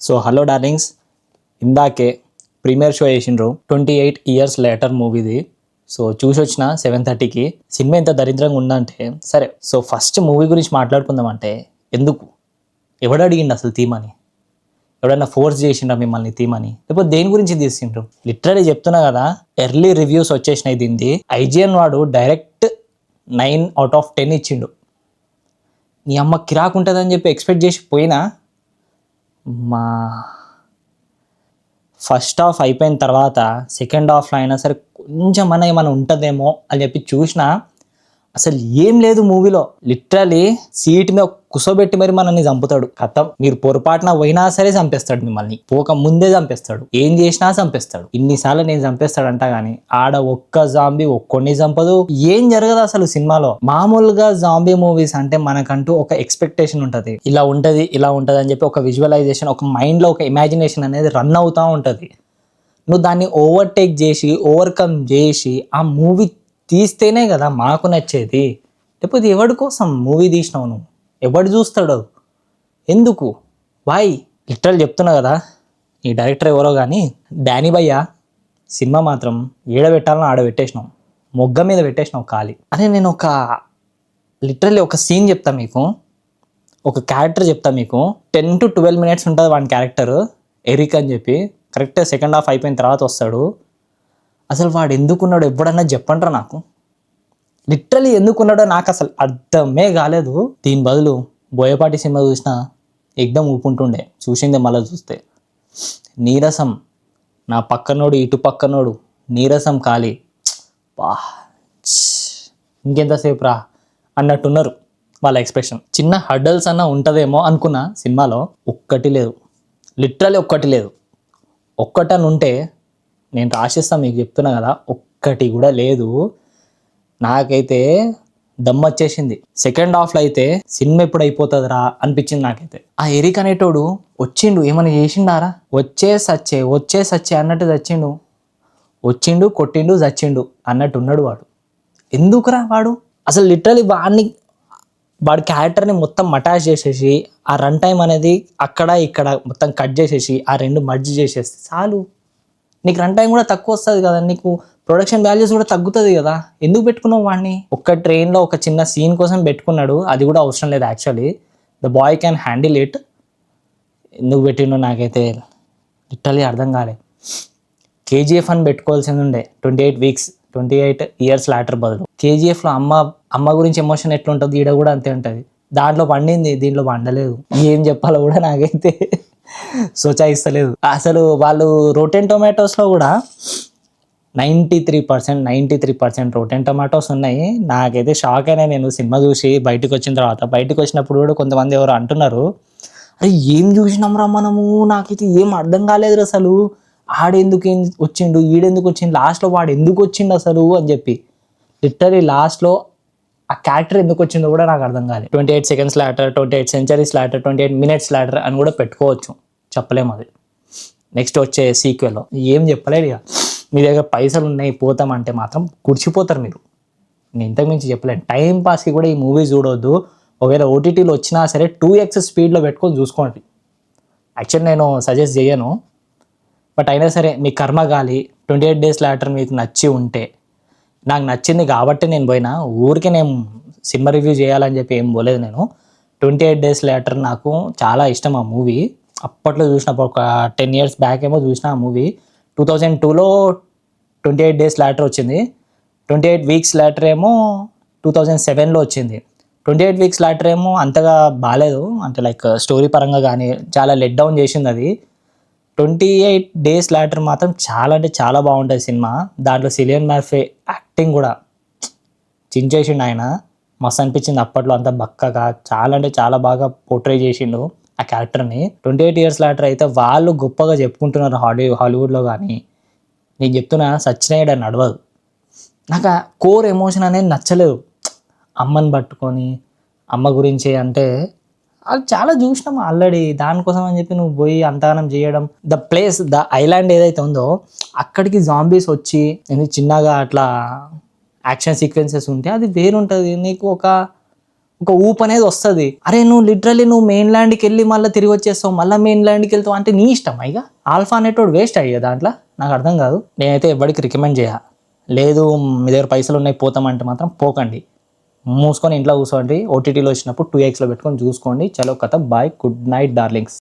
So hello darlings, ఇందాకే premiere show చేసిండ్రు 28 years later మూవీది. So చూసి వచ్చిన 7:30కి. సినిమా ఎంత దరిద్రంగా ఉందంటే సరే. సో ఫస్ట్ మూవీ గురించి మాట్లాడుకుందామంటే ఎందుకు, ఎవడు అడిగిండు అసలు థీమని? ఎవడన్నా ఫోర్స్ చేసిండ్రా మిమ్మల్ని థీమని? లేకపోతే దేని గురించి తీసిండ్రు? లిటరలీ చెప్తున్నా కదా, ఎర్లీ రివ్యూస్ వచ్చేసినాయి దీనిది. IGN వాడు డైరెక్ట్ 9/10 ఇచ్చిండు. నీ అమ్మ కిరాకు ఉంటుందని చెప్పి ఎక్స్పెక్ట్ చేసి పోయినా, మా ఫస్ట్ హాఫ్ అయిపోయిన తర్వాత సెకండ్ హాఫ్లో అయినా సరే కొంచెం ఏమైనా ఉంటుందేమో అని చెప్పి చూసినా, అసలు ఏం లేదు మూవీలో. లిటరలీ సీట్ మీద కుసోబెట్టి మరి మనల్ని చంపుతాడు. కథం, మీరు పొరపాటున పోయినా సరే చంపేస్తాడు, మిమ్మల్ని పోక ముందే చంపేస్తాడు, ఏం చేసినా చంపేస్తాడు. ఇన్నిసార్లు నేను చంపేస్తాడంట కానీ ఆడ ఒక్క జాంబీ ఒక్కొన్ని చంపదు, ఏం జరగదు అసలు సినిమాలో. మామూలుగా జాంబీ మూవీస్ అంటే మనకంటూ ఒక ఎక్స్పెక్టేషన్ ఉంటుంది, ఇలా ఉంటుంది ఇలా ఉంటుంది అని చెప్పి ఒక విజువలైజేషన్, ఒక మైండ్లో ఒక ఇమాజినేషన్ అనేది రన్ అవుతూ ఉంటుంది. నువ్వు దాన్ని ఓవర్టేక్ చేసి ఓవర్కమ్ చేసి ఆ మూవీ తీస్తేనే కదా మాకు నచ్చేది. లేకపోతే ఎవడి కోసం మూవీ తీసినావు నువ్వు? ఎవడు చూస్తాడు? ఎందుకు? వై? లిటరల్ చెప్తున్నా కదా, ఈ డైరెక్టర్ ఎవరో కానీ డానీ భయ్య సినిమా మాత్రం ఏడబెట్టాలని ఆడబెట్టేసినాం, మొగ్గ మీద పెట్టేసినావు ఖాళీ. అరే నేను లిటరల్లీ ఒక సీన్ చెప్తా మీకు, ఒక క్యారెక్టర్ చెప్తా మీకు. 10 to 12 minutes ఉంటుంది వాడి క్యారెక్టర్, ఎరిక్ అని చెప్పి. కరెక్ట్ సెకండ్ హాఫ్ అయిపోయిన తర్వాత వస్తాడు. అసలు వాడు ఎందుకున్నాడో ఎప్పుడన్నా చెప్పండ్రా నాకు. లిటరలీ ఎందుకున్నాడో నాకు అసలు అర్థమే కాలేదు. దీని బదులు బోయపాటి సినిమా చూసినా ఎగ్దం ఊపుంటుండే, చూసిందే మళ్ళీ చూస్తే. నీరసం, నా పక్కనోడు ఇటు పక్కనోడు నీరసం ఖాళీ. బా ఇంకెంతసేపు రా అన్నట్టున్నారు వాళ్ళ ఎక్స్ప్రెషన్. చిన్న హర్డల్స్ అన్న ఉంటుందేమో అనుకున్నా సినిమాలో, ఒక్కటి లేదు. లిటరలీ ఒక్కటి లేదు. ఒక్కటని ఉంటే నేను రాసిస్తా, మీకు చెప్తున్నా కదా, ఒక్కటి కూడా లేదు. నాకైతే దమ్ వచ్చేసింది. సెకండ్ హాఫ్లో అయితే సినిమా ఎప్పుడు అయిపోతుందిరా అనిపించింది నాకైతే. ఆ ఎరిక్ అనేటోడు వచ్చిండు, ఏమైనా చేసిండారా? వచ్చే సచ్చే అన్నట్టు చచ్చిండు, వచ్చిండు కొట్టిండు చచ్చిండు అన్నట్టు ఉన్నాడు వాడు. ఎందుకురా వాడు అసలు? లిటరలీ వాడి క్యారెక్టర్ని మొత్తం అటాచ్ చేసేసి ఆ రన్ టైం అనేది అక్కడ ఇక్కడ మొత్తం కట్ చేసేసి ఆ రెండు మర్జ్ చేసేస్తే చాలు. నీకు రన్ టైం కూడా తక్కువ వస్తుంది కదా, నీకు ప్రొడక్షన్ వాల్యూస్ కూడా తగ్గుతుంది కదా. ఎందుకు పెట్టుకున్నావు వాడిని? ఒక్క ట్రైన్లో ఒక చిన్న సీన్ కోసం పెట్టుకున్నాడు, అది కూడా అవసరం లేదు actually. The boy can handle it. ఎందుకు పెట్టిండో నాకైతే లిటరలీ అర్థం కాలే. KGF అని పెట్టుకోవాల్సింది ఉండే 28 years లాటర్ బదులు. KGFలో అమ్మ గురించి ఎమోషన్ ఎట్లుంటుంది, ఈడ కూడా అంతే ఉంటుంది. దాంట్లో పండింది, దీంట్లో పండలేదు. ఏం చెప్పాలో కూడా నాకైతే సోచాయిస్తలేదు. అసలు వాళ్ళు రోటెన్ టొమాటోస్లో కూడా 93% రోటెన్ టొమాటోస్ ఉన్నాయి. నాకైతే షాక్ అయినా నేను సినిమా చూసి బయటకు వచ్చిన తర్వాత. బయటకు వచ్చినప్పుడు కూడా కొంతమంది ఎవరు అంటున్నారు, అరే ఏం చూసినాంరా మనము, నాకైతే ఏం అర్థం కాలేదు అసలు. ఆడెందుకు వచ్చిండు, ఈడెందుకు వచ్చిండు, లాస్ట్లో వాడు ఎందుకు వచ్చిండు అసలు అని చెప్పి. లిటరలీ లాస్ట్లో ఆ క్యారెక్టర్ ఎందుకు వచ్చిందో కూడా నాకు అర్థం కాలేదు. 28 seconds later, 28 centuries later, 28 minutes later అని కూడా పెట్టుకోవచ్చు, చెప్పలేము అది. నెక్స్ట్ వచ్చే సీక్వెల్లో ఏం చెప్పలేదు ఇక. మీ దగ్గర పైసలు ఉన్నాయి పోతామంటే మాత్రం కూర్చిపోతారు మీరు. నేను ఇంతకుమించి చెప్పలేను. టైం పాస్కి కూడా ఈ మూవీ చూడొద్దు. ఒకవేళ OTTలో వచ్చినా సరే 2x స్పీడ్లో పెట్టుకొని చూసుకోండి. యాక్చువల్లీ నేను సజెస్ట్ చేయను, బట్ అయినా సరే మీ కర్మగాలి. 28 days లాటర్ మీకు నచ్చి ఉంటే, నాకు నచ్చింది కాబట్టి నేను పోయినా, ఊరికే నేను సినిమా రివ్యూ చేయాలని చెప్పి ఏం పోలేదు నేను. 28 days లాటర్ నాకు చాలా ఇష్టం ఆ మూవీ. అప్పట్లో చూసినప్పుడు ఒక 10 years బ్యాక్ ఏమో చూసిన ఆ మూవీ. 2002లో 28 days లాటర్ వచ్చింది. 28 weeks లాటర్ ఏమో 2007లో వచ్చింది. 28 weeks లాటర్ ఏమో అంతగా బాగాలేదు, అంటే లైక్ స్టోరీ పరంగా కానీ చాలా లెట్ డౌన్ చేసింది అది. 28 days లాటర్ మాత్రం చాలా అంటే చాలా బాగుంటుంది సినిమా. దాంట్లో సిలియన్ మర్ఫీ యాక్టింగ్ కూడా చించేసిండు ఆయన, మస్తు అనిపించింది. అప్పట్లో అంతా బక్కగా చాలా అంటే చాలా బాగా పోర్ట్రే చేసిండు ఆ క్యారెక్టర్ని. 28 years లాటర్ అయితే వాళ్ళు గొప్పగా చెప్పుకుంటున్నారు హాలీవుడ్లో, కానీ నేను చెప్తున్నా సచ్చినాయడ నడవదు. నాకు ఆ కోర్ ఎమోషన్ అనేది నచ్చలేదు. అమ్మని పట్టుకొని అమ్మ గురించి అంటే అది చాలా చూసినాం ఆల్రెడీ. దానికోసం అని చెప్పి నువ్వు పోయి అంతగానం చేయడం. ద ఐలాండ్ ఏదైతే ఉందో అక్కడికి జాంబీస్ వచ్చి చిన్నగా అట్లా యాక్షన్ సీక్వెన్సెస్ ఉంటే అది వేరుంటుంది. నీకు ఒక ఒక ఊపు అనేది వస్తుంది. అరే నువ్వు మెయిన్ ల్యాండ్కి వెళ్ళి మళ్ళీ తిరిగి వచ్చేస్తావు, మళ్ళీ మెయిన్ ల్యాండ్కి వెళ్తావు అంటే నీ ఇష్టం. ఇక ఆల్ఫా అనేటోడు వేస్ట్ అయ్యా దాంట్లో. నాకు అర్థం కాదు. నేనైతే ఎవరికి రికమెండ్ చేయ. లేదు మీ దగ్గర పైసలు ఉన్నాయి పోతామంటే మాత్రం పోకండి. మూసుకొని ఇంట్లో కూర్చోండి. ఓటీటీలో వచ్చినప్పుడు 2x పెట్టుకొని చూసుకోండి. చలో కథ బాయ్, గుడ్ నైట్ డార్లింగ్స్.